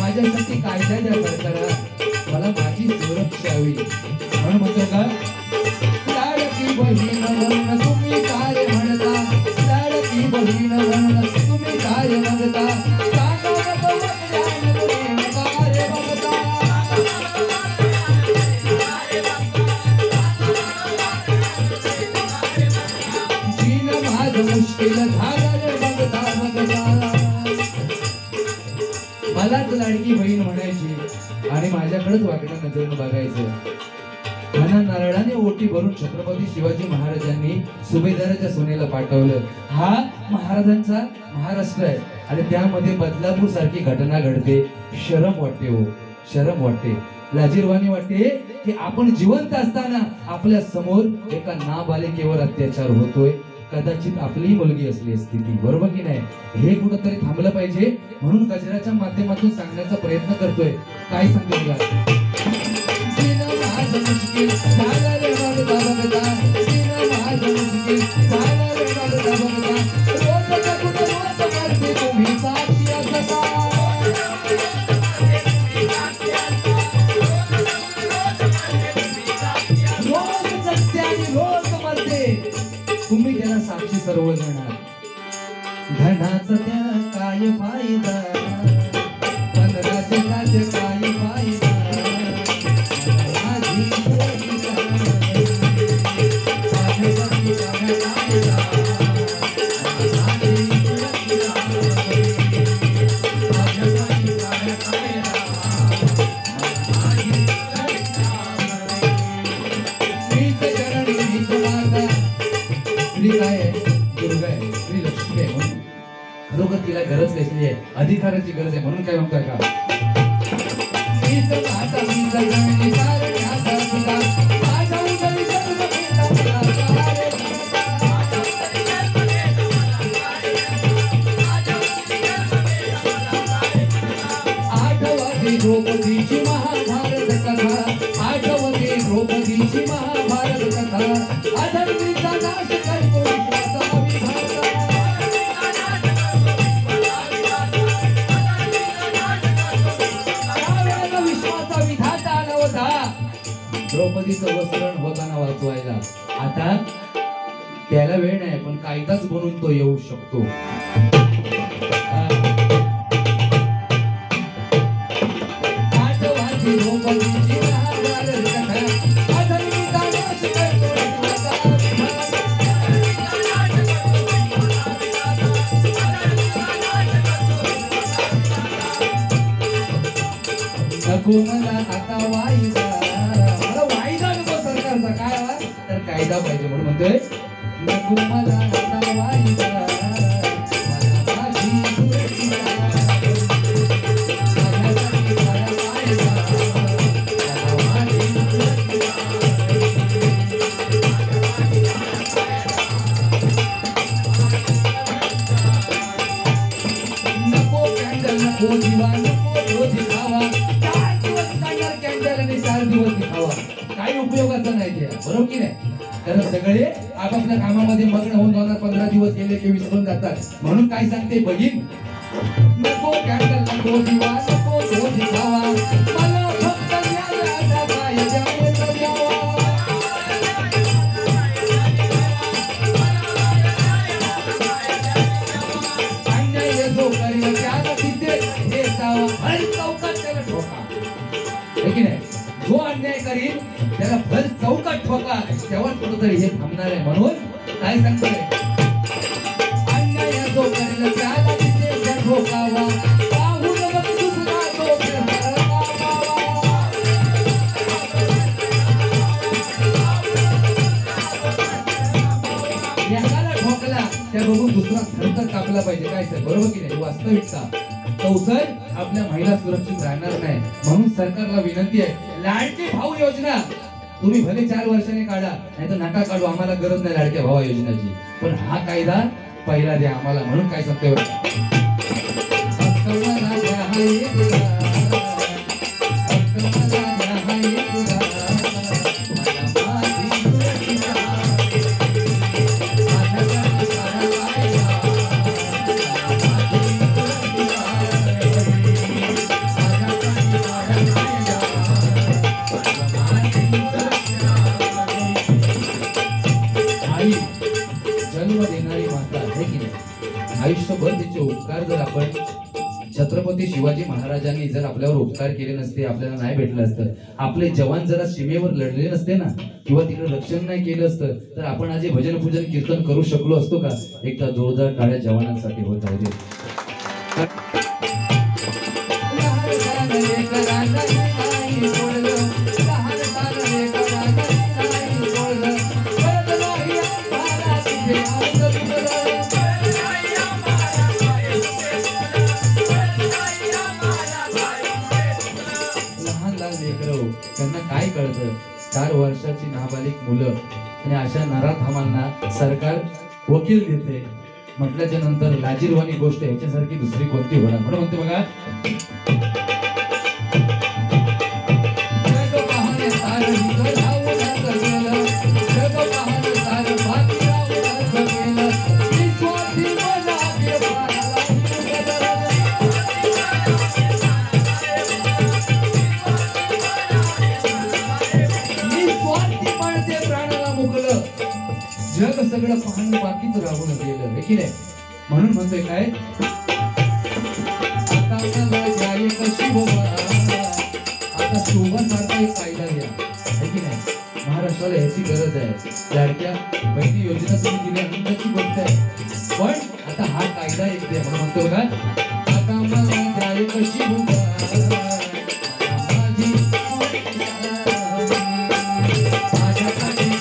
माझ्यासाठी कायदा द्या सरकार, मला माझी सुरक्षा हवी म्हणून म्हणतो का, लाडकी बहीण म्हणून तुम्ही काय म्हणता, लाडकी बहीण म्हणून तुम्ही काय म्हणता, मुश्किल मलाच लाडकी बहीण म्हणायची आणि माझ्याकडेच वाकड्या नजरेनं बघायचं. खाना नारळाने ओटी भरून छत्रपती शिवाजी महाराजांनी सुभेदाराच्या सोनेला पाठवलं. हा महाराजांचा महाराष्ट्र आहे आणि त्यामध्ये बदलापूर सारखी घटना घडते. शरम वाटते हो, शरम वाटते, लाजिरवाणी वाटते की आपण जिवंत असताना आपल्या समोर एका नाबालिकेवर अत्याचार होतोय. कदाचित आपली मुलगी असली असती ती, बरोबर की नाही? हे कुठंतरी थांबलं पाहिजे म्हणून गजराच्या माध्यमातून सांगण्याचा प्रयत्न करतोय. काय सांगते तुला? तुम्ही त्याला साक्षी सर्वजण. धनाचा त्या काय फायदा, पंधराचे काय फायदा, खरोखर तिला गरज कसली आहे? अधिकाराची गरज आहे. म्हणून काय म्हणतोय का, आठवते द्रौपदीची महाभारत कथा, आठवते द्रौपदीची महाभारत कथा, अधर्मीचा नाश करतो द्रौपदीचं वस्त्रण होताना वाचवायला. आता त्याला वेळ नाही, पण कायदाच बनून तो येऊ शकतो. नको मला आता वाईदा, मला वाईदा नको सरकारचा. काय तर कायदा पाहिजे म्हणून म्हणतोय, नको मला आता वाईदा, नको कॅन्डल, नको दिवा, नको दिखावा. 4 दिवस काढणार कॅन्डल आणि 4 दिवस दिखावा, काही उपयोगाचं नाही ते, बरोबर की नाही? कारण सगळे आपापल्या कामामध्ये मग्न होऊन जाणार. 15 दिवस गेले की विसरून जातात. म्हणून काय सांगते बहीण, नको कॅन्डल, नको दिवा, नको दिखावा, मला फक्त न्यायाचा कायदा द्यावा. अन्याय जो करेल त्याला तिथे देसावा, हर चौकात त्याला ठोका. है की नाही? जो अन्याय करील त्याला भर चौकात ठोका, तेव्हा कुठंतरी हे थांबणार आहे. म्हणून काय सांगतोय, अन्याय जो करेल त्याला तिथे ठोकावा, पाहून मग दुसरा तो याला ठोका त्या बघून दुसरा थरथर कापला पाहिजे. काय सर, बरोबर की नाही? वास्तविकता तो सर आपल्या महिला सुरक्षित राहणार नाही. म्हणून सरकारला विनंती आहे, लाडकी भाऊ योजना तुम्ही भले 4 वर्षांनी काढा, नाही तर नका काढू, आम्हाला गरज नाही लाडक्या भावा योजनेची, पण हा कायदा पहिला द्या आम्हाला. म्हणून काय सांगतोय, जन्म देणारी माता आहे की नाही, आयुष्यभर तिचे उपकार जर आपण छत्रपती शिवाजी महाराजांनी जर आपल्यावर उपकार केले नसते, आपल्याला नाही भेटलं असतं, आपले जवान जरा सीमेवर लढले नसते ना, किंवा तिकडे रक्षण नाही केलं असतं, तर आपण आज भजन पूजन कीर्तन करू शकलो असतो का? एकदा जोरदार टाळ्या जवानांसाठी होत आहे. त्यांना काय कळतं? 4 वर्षाची नाबालिक मुलं आणि अशा नराधामांना सरकार वकील देते म्हटल्याच्या नंतर लाजिरवाणी गोष्ट ह्याच्यासारखी दुसरी कोणती होणार? म्हणून म्हणते बघा, जग सगळं पाहणं बाकीच राहून गेलं आहे की नाही. म्हणून म्हणतोय काय, आता शोभासारखा एक कायदा घ्या आहे की नाही. महाराष्ट्राला ह्याची गरज आहे. लाडक्या बहिणी योजना तुम्ही दिल्या आनंदाची गोष्ट आहे, पण आता हा कायदा एक द्या. म्हणून म्हणतो का, आता मला द्याय कशी शोभा, माझ्यासाठी